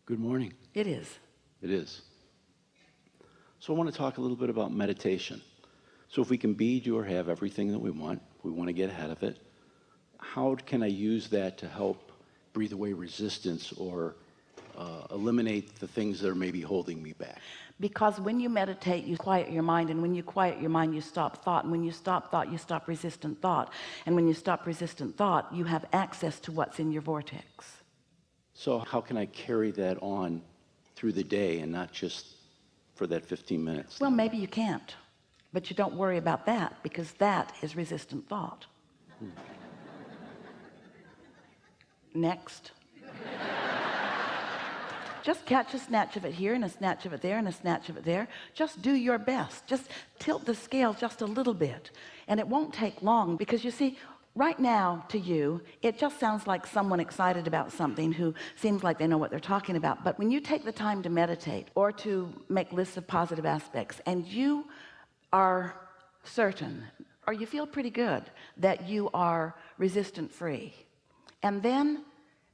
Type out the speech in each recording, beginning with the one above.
Good morning. It is. It is. So I want to talk a little bit about meditation. So if we can be, do, or have everything that we want to get ahead of it, how can I use that to help breathe away resistance or eliminate the things that are maybe holding me back? Because when you meditate, you quiet your mind, and when you quiet your mind, you stop thought, and when you stop thought, you stop resistant thought, and when you stop resistant thought, you have access to what's in your vortex. So how can I carry that on through the day and not just for that 15 minutes? Well, maybe you can't, but you don't worry about that, because that is resistant thought. Next. Just catch a snatch of it here and a snatch of it there and a snatch of it there. Just do your best. Just tilt the scale just a little bit, and it won't take long, because you see, right now to you it just sounds like someone excited about something who seems like they know what they're talking about. But when you take the time to meditate or to make lists of positive aspects, and you are certain, or you feel pretty good that you are resistant free, and then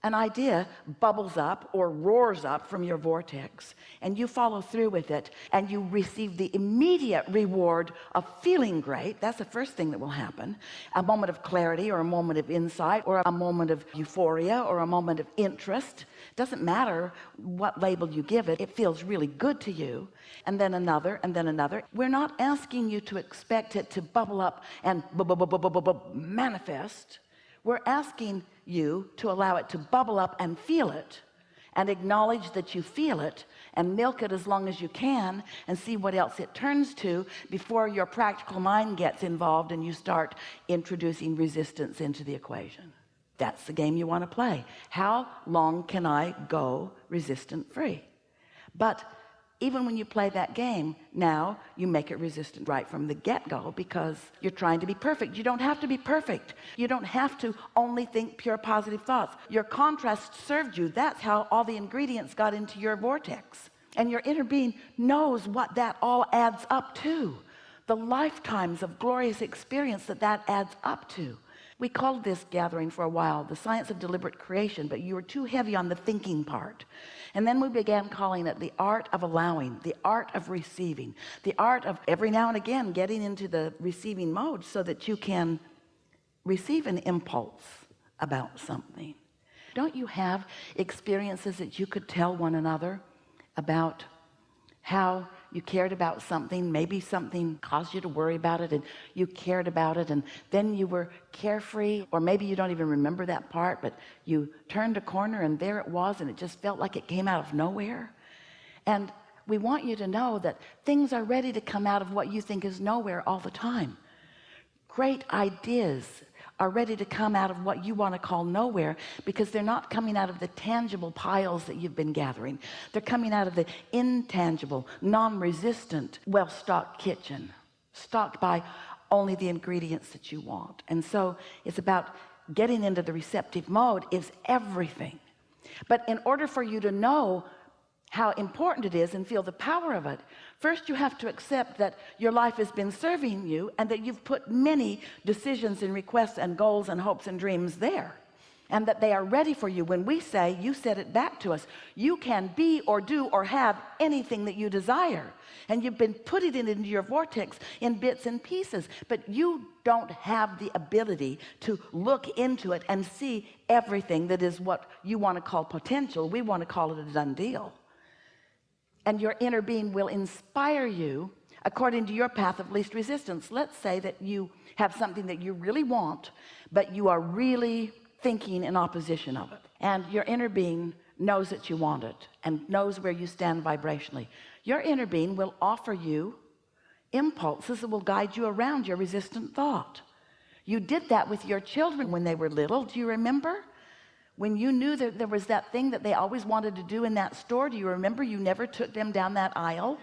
an idea bubbles up or roars up from your vortex, and you follow through with it, and you receive the immediate reward of feeling great. That's the first thing that will happen. A moment of clarity, or a moment of insight, or a moment of euphoria, or a moment of interest. Doesn't matter what label you give it, it feels really good to you. And then another, and then another. We're not asking you to expect it to bubble up and manifest. We're asking you to allow it to bubble up and feel it, and acknowledge that you feel it, and milk it as long as you can, and see what else it turns to before your practical mind gets involved and you start introducing resistance into the equation. That's the game you want to play. How long can I go resistant free? But even when you play that game, now you make it resistant right from the get-go, because you're trying to be perfect. You don't have to be perfect. You don't have to only think pure positive thoughts. Your contrast served you. That's how all the ingredients got into your vortex, and your inner being knows what that all adds up to, the lifetimes of glorious experience that adds up to. We called this gathering for a while the science of deliberate creation, but you were too heavy on the thinking part. And then we began calling it the art of allowing, the art of receiving, the art of every now and again getting into the receiving mode, so that you can receive an impulse about something. Don't you have experiences that you could tell one another about how you cared about something? Maybe something caused you to worry about it, and you cared about it, and then you were carefree, or maybe you don't even remember that part, but you turned a corner and there it was, and it just felt like it came out of nowhere. And we want you to know that things are ready to come out of what you think is nowhere all the time. Great ideas are ready to come out of what you want to call nowhere, because they're not coming out of the tangible piles that you've been gathering. They're coming out of the intangible, non-resistant, well-stocked kitchen, stocked by only the ingredients that you want. And so it's about getting into the receptive mode is everything. But in order for you to know how important it is and feel the power of it, first you have to accept that your life has been serving you, and that you've put many decisions and requests and goals and hopes and dreams there, and that they are ready for you. When we say, you said it back to us, you can be or do or have anything that you desire, and you've been putting it into your vortex in bits and pieces, but you don't have the ability to look into it and see everything that is what you want to call potential. We want to call it a done deal. And your inner being will inspire you according to your path of least resistance. Let's say that you have something that you really want, but you are really thinking in opposition of it, and your inner being knows that you want it and knows where you stand vibrationally. Your inner being will offer you impulses that will guide you around your resistant thought. You did that with your children when they were little. Do you remember? When you knew that there was that thing that they always wanted to do in that store, do you remember you never took them down that aisle?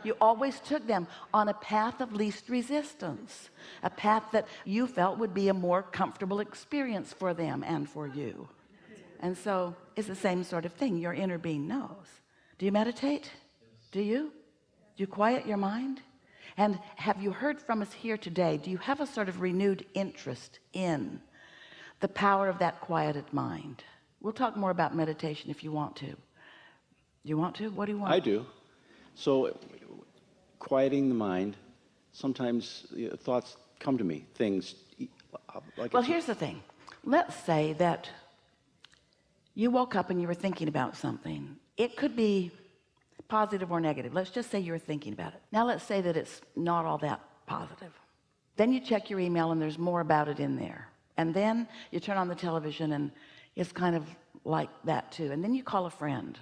You always took them on a path of least resistance, a path that you felt would be a more comfortable experience for them and for you. And so it's the same sort of thing. Your inner being knows. Do you meditate? Do you? Do you quiet your mind? And have you heard from us here today? Do you have a sort of renewed interest in the power of that quieted mind? We'll talk more about meditation if you want to. You want to? What do you want? I do. So, quieting the mind, sometimes thoughts come to me, things like. Well, here's the thing. Let's say that you woke up and you were thinking about something. It could be positive or negative. Let's just say you were thinking about it. Now let's say that it's not all that positive. Then you check your email and there's more about it in there. And then you turn on the television and it's kind of like that too. And then you call a friend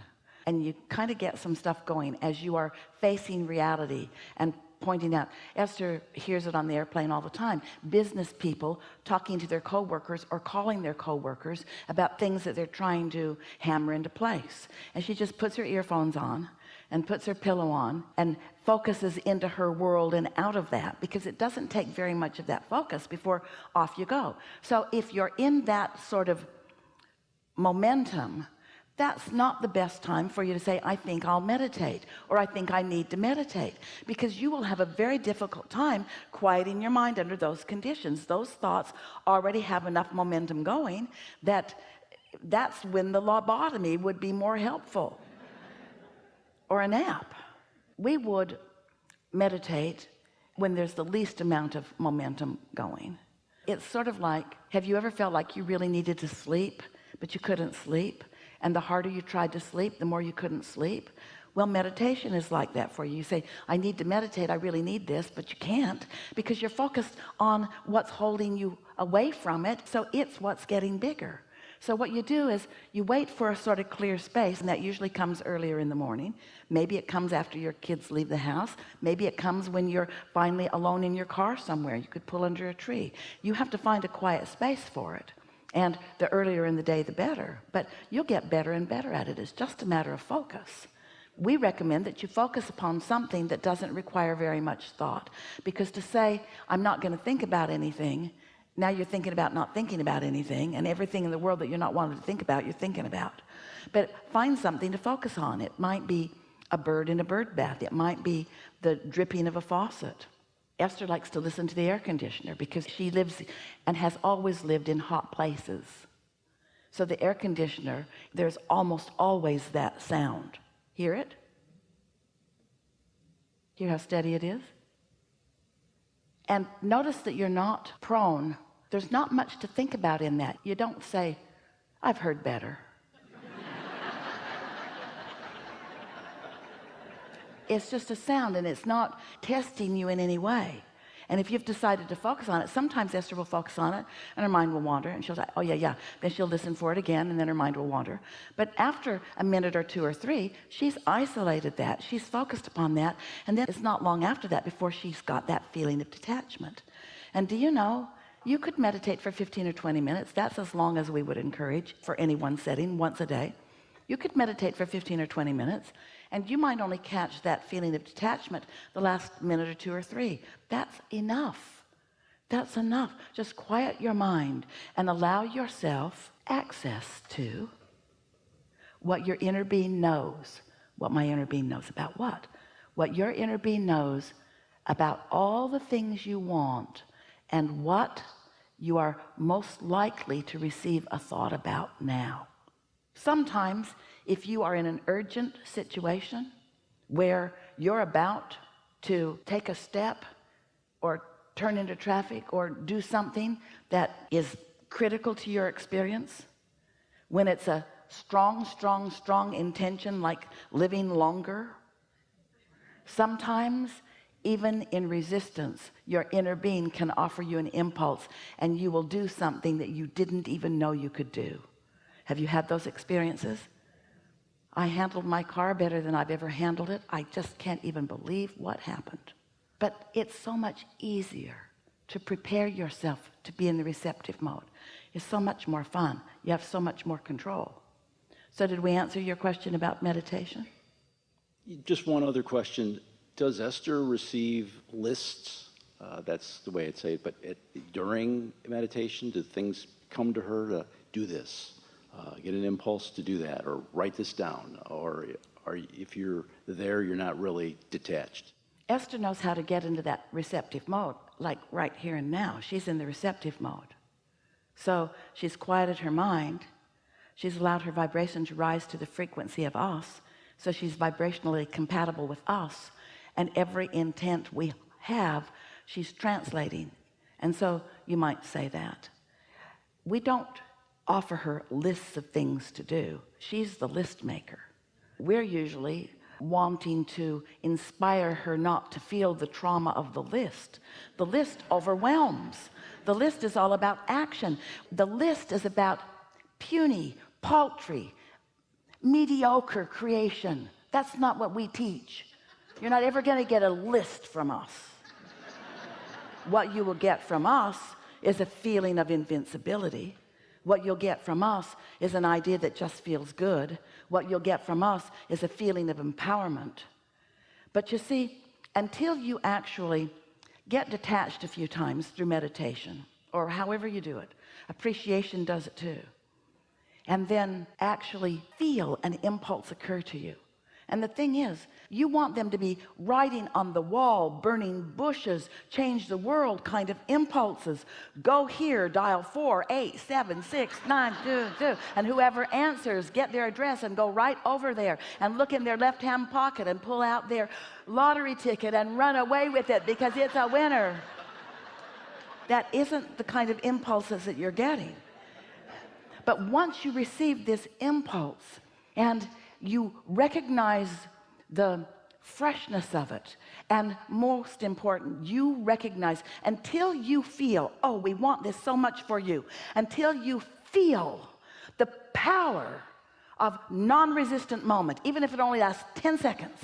and you kind of get some stuff going as you are facing reality and pointing out. Esther hears it on the airplane all the time. Business people talking to their coworkers or calling their coworkers about things that they're trying to hammer into place. And she just puts her earphones on and puts her pillow on and focuses into her world and out of that, because it doesn't take very much of that focus before off you go. So if you're in that sort of momentum, that's not the best time for you to say, I think I'll meditate, or I think I need to meditate, because you will have a very difficult time quieting your mind under those conditions. Those thoughts already have enough momentum going that's when the lobotomy would be more helpful, or a nap. We would meditate when there's the least amount of momentum going. It's sort of like, have you ever felt like you really needed to sleep but you couldn't sleep, and the harder you tried to sleep, the more you couldn't sleep? Well, meditation is like that for you. You say, I need to meditate, I really need this, but you can't, because you're focused on what's holding you away from it. So it's what's getting bigger. So what you do is you wait for a sort of clear space, and that usually comes earlier in the morning. Maybe it comes after your kids leave the house. Maybe it comes when you're finally alone in your car somewhere. You could pull under a tree. You have to find a quiet space for it. And the earlier in the day, the better. But you'll get better and better at it. It's just a matter of focus. We recommend that you focus upon something that doesn't require very much thought. Because to say, I'm not going to think about anything, now you're thinking about not thinking about anything, and everything in the world that you're not wanting to think about, you're thinking about. But find something to focus on. It might be a bird in a bird bath. It might be the dripping of a faucet. Esther likes to listen to the air conditioner because she lives and has always lived in hot places. So the air conditioner, there's almost always that sound. Hear it? Hear how steady it is? And notice that you're not prone. There's not much to think about in that. You don't say, I've heard better. It's just a sound, and it's not testing you in any way. And if you've decided to focus on it, sometimes Esther will focus on it and her mind will wander, and she'll say, oh yeah. Then she'll listen for it again, and then her mind will wander. But after a minute or two or three, she's isolated that. She's focused upon that. And then it's not long after that before she's got that feeling of detachment. And do you know, you could meditate for 15 or 20 minutes. That's as long as we would encourage for any one setting, once a day. You could meditate for 15 or 20 minutes, and you might only catch that feeling of detachment the last minute or two or three. That's enough. That's enough. Just quiet your mind and allow yourself access to what your inner being knows. What my inner being knows about what? What your inner being knows about all the things you want and what you are most likely to receive a thought about now. Sometimes if you are in an urgent situation where you're about to take a step or turn into traffic or do something that is critical to your experience, when it's a strong intention like living longer, sometimes even in resistance, your inner being can offer you an impulse, and you will do something that you didn't even know you could do. Have you had those experiences? I handled my car better than I've ever handled it. I just can't even believe what happened. But it's so much easier to prepare yourself to be in the receptive mode. It's so much more fun. You have so much more control. So did we answer your question about meditation? Just one other question. Does Esther receive lists? That's the way I'd say it. But during meditation, do things come to her to do this? Get an impulse to do that, or write this down, or if you're there, you're not really detached? Esther knows how to get into that receptive mode, like right here and now. She's in the receptive mode. So she's quieted her mind. She's allowed her vibration to rise to the frequency of us, so she's vibrationally compatible with us, and every intent we have, she's translating. And so you might say that we don't offer her lists of things to do. She's the list maker. We're usually wanting to inspire her not to feel the trauma of the list. The list overwhelms. The list is all about action. The list is about puny, paltry, mediocre creation. That's not what we teach. You're not ever going to get a list from us. What you will get from us is a feeling of invincibility. What you'll get from us is an idea that just feels good. What you'll get from us is a feeling of empowerment. But you see, until you actually get detached a few times through meditation, or however you do it, appreciation does it too, and then actually feel an impulse occur to you. And the thing is, you want them to be writing on the wall, burning bushes, change the world kind of impulses. Go here, dial 4876922, and whoever answers, get their address and go right over there and look in their left-hand pocket and pull out their lottery ticket and run away with it because it's a winner. That isn't the kind of impulses that you're getting. But once you receive this impulse and you recognize the freshness of it, and most important, you recognize, until you feel, oh, we want this so much for you, until you feel the power of non-resistant moment, even if it only lasts 10 seconds,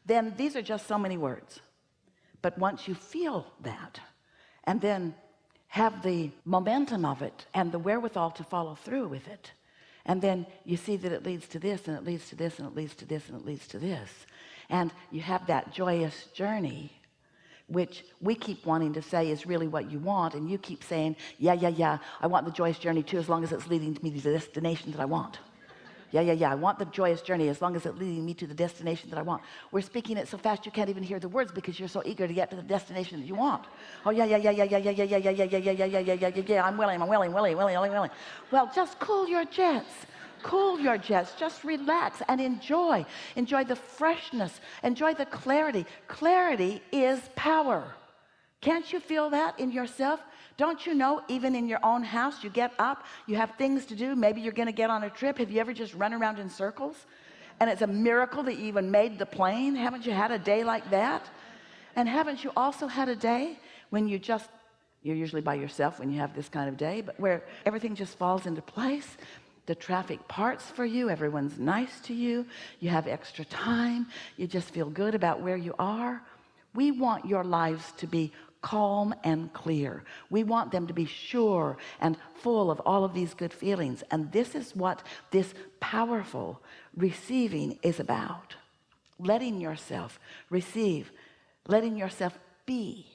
then these are just so many words. But once you feel that, and then have the momentum of it and the wherewithal to follow through with it, and then you see that it leads to this, and it leads to this, and it leads to this, and it leads to this, and you have that joyous journey, which we keep wanting to say is really what you want, and you keep saying, yeah, I want the joyous journey too, as long as it's leading me to the destination that I want. Yeah, I want the joyous journey as long as it's leading me to the destination that I want. We're speaking it so fast you can't even hear the words because you're so eager to get to the destination that you want. Oh yeah, I'm willing. Well, just cool your jets. Just relax and enjoy the freshness, enjoy the clarity. Clarity is power. Can't you feel that in yourself? Don't you know, even in your own house, you get up, you have things to do, maybe you're going to get on a trip. Have you ever just run around in circles? And it's a miracle that you even made the plane. Haven't you had a day like that? And haven't you also had a day when you're usually by yourself when you have this kind of day, but where everything just falls into place? The traffic parts for you, everyone's nice to you, you have extra time, you just feel good about where you are. We want your lives to be calm and clear. We want them to be sure and full of all of these good feelings. And this is what this powerful receiving is about. Letting yourself receive, letting yourself be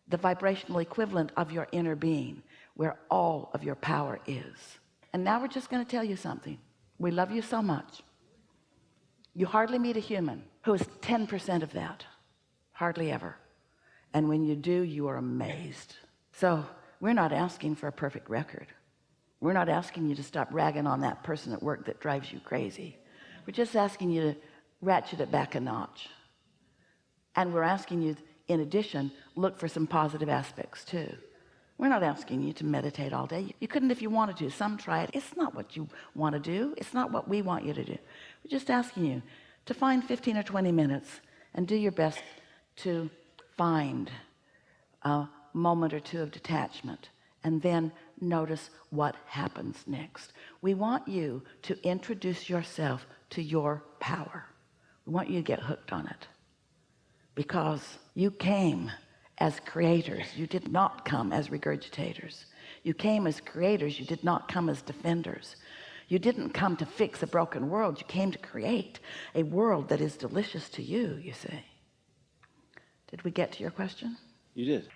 the vibrational equivalent of your inner being, where all of your power is. And now we're just going to tell you something. We love you so much. You hardly meet a human who is 10% of that. Hardly ever. And when you do, you are amazed. So we're not asking for a perfect record. We're not asking you to stop ragging on that person at work that drives you crazy. We're just asking you to ratchet it back a notch. And we're asking you, in addition, look for some positive aspects too. We're not asking you to meditate all day. You couldn't if you wanted to. Some try it. It's not what you want to do. It's not what we want you to do. We're just asking you to find 15 or 20 minutes and do your best to find a moment or two of detachment, and then notice what happens next. We want you to introduce yourself to your power. We want you to get hooked on it, because you came as creators. You did not come as regurgitators. You came as creators. You did not come as defenders. You didn't come to fix a broken world. You came to create a world that is delicious to you, you see. Did we get to your question? You did.